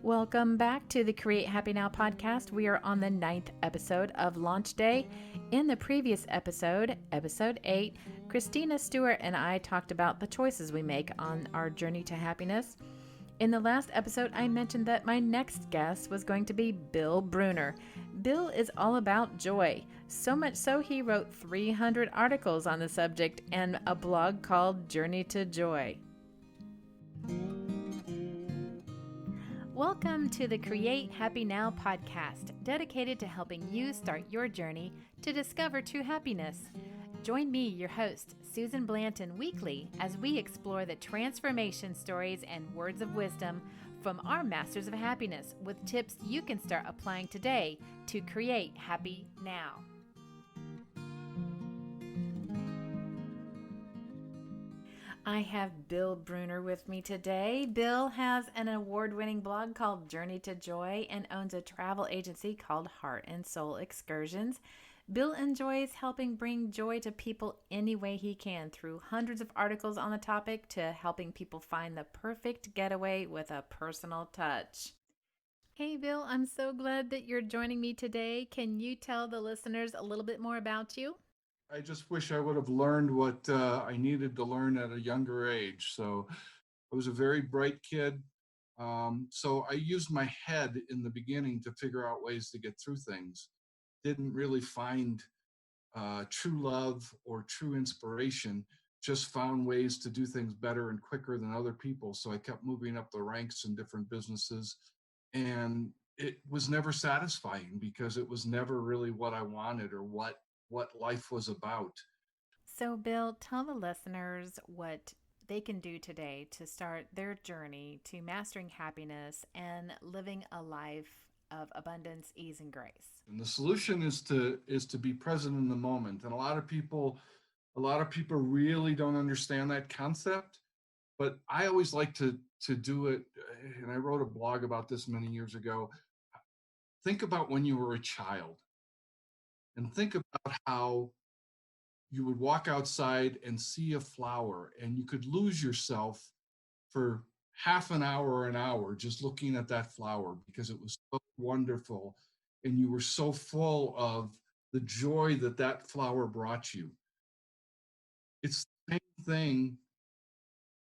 Welcome back to the Create Happy Now podcast. We are on the 9th episode of Launch Day. In the previous episode, episode 8, Christina Stewart and I talked about the choices we make on our journey to happiness. In the last episode, I mentioned that my next guest was going to be Bill Bruner. Bill is all about joy, so much so he wrote 300 articles on the subject and a blog called Journey to Joy. Welcome to the Create Happy Now podcast, dedicated to helping you start your journey to discover true happiness. Join me, your host, Susan Blanton, weekly as we explore the transformation stories and words of wisdom from our masters of happiness with tips you can start applying today to create happy now. I have Bill Bruner with me today. Bill has an award-winning blog called Journey to Joy and owns a travel agency called Heart and Soul Excursions. Bill enjoys helping bring joy to people any way he can, through hundreds of articles on the topic to helping people find the perfect getaway with a personal touch. Hey, Bill, I'm so glad that you're joining me today. Can you tell the listeners a little bit more about you? I just wish I would have learned what I needed to learn at a younger age. So I was a very bright kid. So I used my head in the beginning to figure out ways to get through things. Didn't really find true love or true inspiration, just found ways to do things better and quicker than other people. So I kept moving up the ranks in different businesses. And it was never satisfying because it was never really what I wanted or what life was about. So, Bill, tell the listeners what they can do today to start their journey to mastering happiness and living a life of abundance, ease, and grace. And the solution is to be present in the moment. And a lot of people really don't understand that concept. But I always like to do it. And I wrote a blog about this many years ago. Think about when you were a child and think about how you would walk outside and see a flower and you could lose yourself for half an hour or an hour just looking at that flower because it was so wonderful and you were so full of the joy that that flower brought you. It's the same thing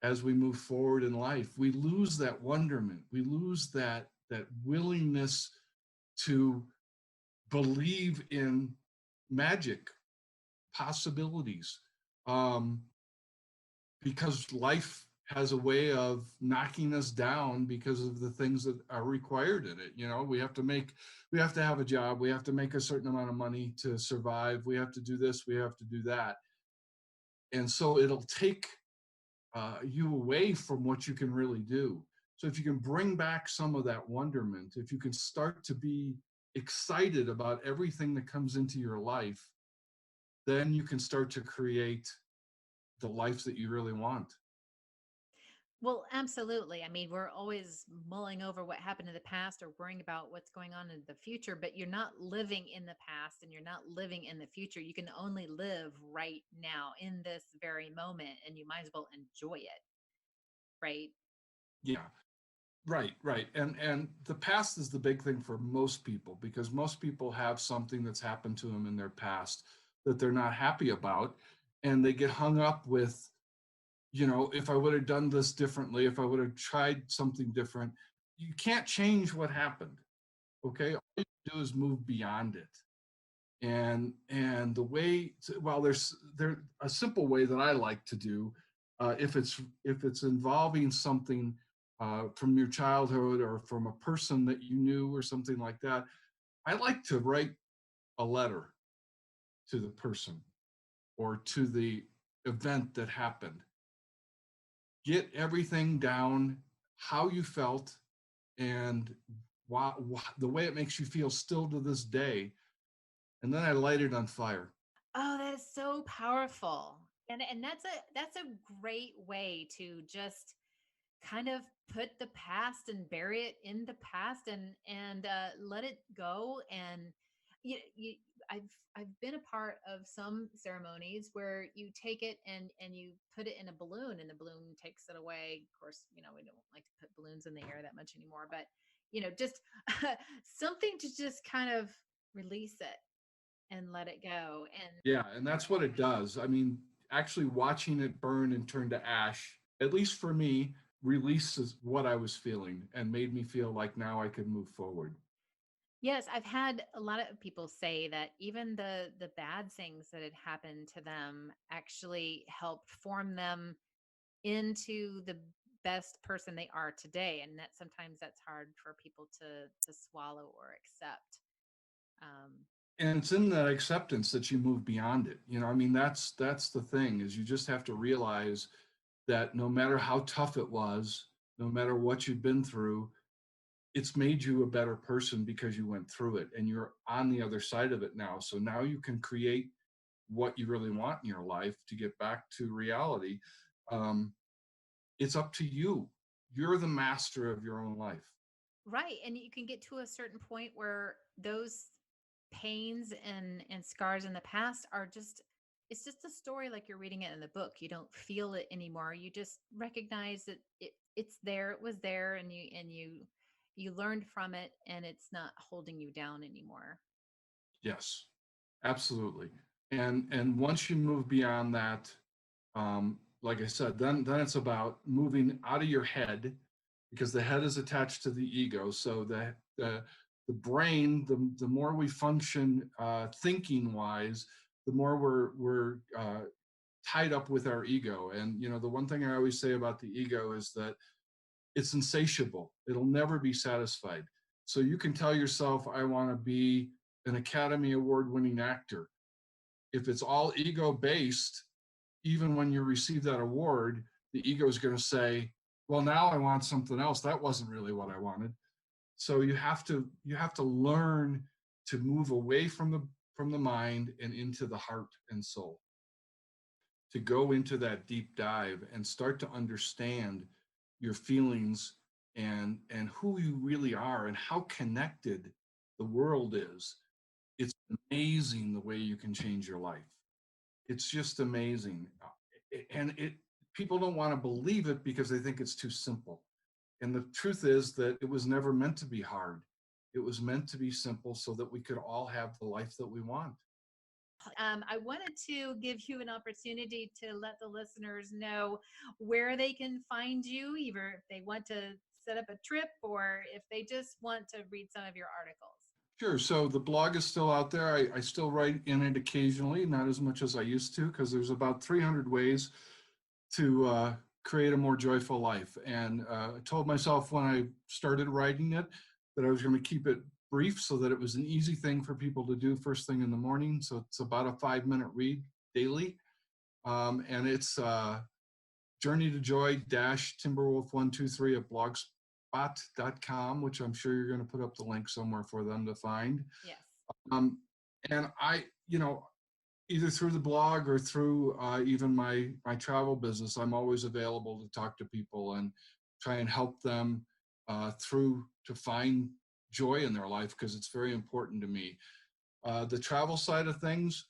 as we move forward in life. We lose that wonderment. We lose that willingness to believe in magic possibilities, um, because life has a way of knocking us down because of the things that are required in it. We have to have a job, we have to make a certain amount of money to survive, we have to do this, we have to do that. And so it'll take you away from what you can really do. So if you can bring back some of that wonderment, if you can start to be excited about everything that comes into your life, then you can start to create the life that you really want. Well, absolutely. I mean, we're always mulling over what happened in the past or worrying about what's going on in the future, but you're not living in the past and you're not living in the future. You can only live right now in this very moment, and you might as well enjoy it, right? Yeah, right. And the past is the big thing for most people because most people have something that's happened to them in their past that they're not happy about, and they get hung up with, if I would have done this differently, if I would have tried something different. You can't change what happened. Okay, all you can do is move beyond it. And the way well, there a simple way that I like to do, if it's involving something from your childhood or from a person that you knew or something like that, I like to write a letter to the person or to the event that happened. Get everything down, how you felt, and the way it makes you feel still to this day, and then I light it on fire. Oh, that is so powerful. And that's a great way to just kind of put the past and bury it in the past and let it go. And you I've been a part of some ceremonies where you take it and you put it in a balloon and the balloon takes it away. Of course, we don't like to put balloons in the air that much anymore, but just something to just kind of release it and let it go. And Yeah, and that's what it does. I mean, actually watching it burn and turn to ash, at least for me, releases what I was feeling and made me feel like now I could move forward. yes, I've had a lot of people say that even the bad things that had happened to them actually helped form them into the best person they are today, and that sometimes that's hard for people to swallow or accept. um And it's in that acceptance that you move beyond it. I mean, that's the thing, is you just have to realize that no matter how tough it was, no matter what you've been through, it's made you a better person because you went through it and you're on the other side of it now. So now you can create what you really want in your life to get back to reality. Um, it's up to you. You're the master of your own life. right, and you can get to a certain point where those pains and scars in the past are just, it's just a story like you're reading it in the book. You don't feel it anymore. You just recognize that it's there, it was there, and you learned from it, and it's not holding you down anymore. Yes, absolutely. And once you move beyond that, like I said, then it's about moving out of your head, because the head is attached to the ego. So the brain, the more we function thinking wise, the more we're tied up with our ego. And the one thing I always say about the ego is that it's insatiable. It'll never be satisfied. So you can tell yourself, I want to be an Academy Award winning actor. If it's all ego based, even when you receive that award, the ego is going to say, well, now I want something else. That wasn't really what I wanted. So you have to learn to move away from the mind and into the heart and soul, to go into that deep dive and start to understand your feelings and who you really are and how connected the world is. It's amazing the way you can change your life. It's just amazing. And people don't want to believe it because they think it's too simple. And the truth is that it was never meant to be hard. It was meant to be simple so that we could all have the life that we want. I wanted to give you an opportunity to let the listeners know where they can find you, either if they want to set up a trip or if they just want to read some of your articles. Sure. So the blog is still out there. I still write in it occasionally, not as much as I used to, because there's about 300 ways to create a more joyful life. And I told myself when I started writing it that I was going to keep it brief so that it was an easy thing for people to do first thing in the morning. So it's about a 5-minute read daily. And it's Journey to Joy Timberwolf123 at blogspot.com, which I'm sure you're going to put up the link somewhere for them to find. Yes. Um, and either through the blog or through even my travel business, I'm always available to talk to people and try and help them through to find joy in their life, because it's very important to me. The travel side of things,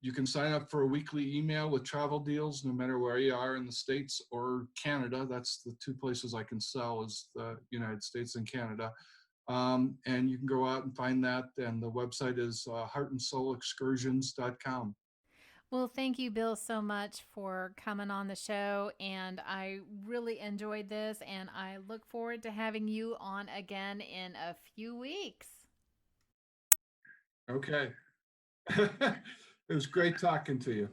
you can sign up for a weekly email with travel deals, no matter where you are in the States or Canada. That's the two places I can sell, is the United States and Canada. And you can go out and find that. And the website is heartandsoulexcursions.com. Well, thank you, Bill, so much for coming on the show. And I really enjoyed this. And I look forward to having you on again in a few weeks. Okay. It was great talking to you.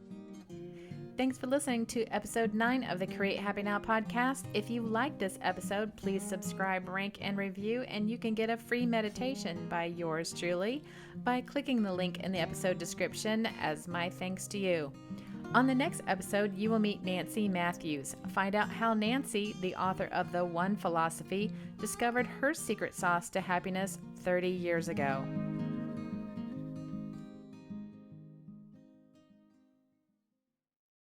Thanks for listening to episode 9 of the Create Happy Now podcast. If you liked this episode, please subscribe, rank, and review, and you can get a free meditation by yours truly by clicking the link in the episode description as my thanks to you. On the next episode, you will meet Nancy Matthews. Find out how Nancy, the author of The One Philosophy, discovered her secret sauce to happiness 30 years ago.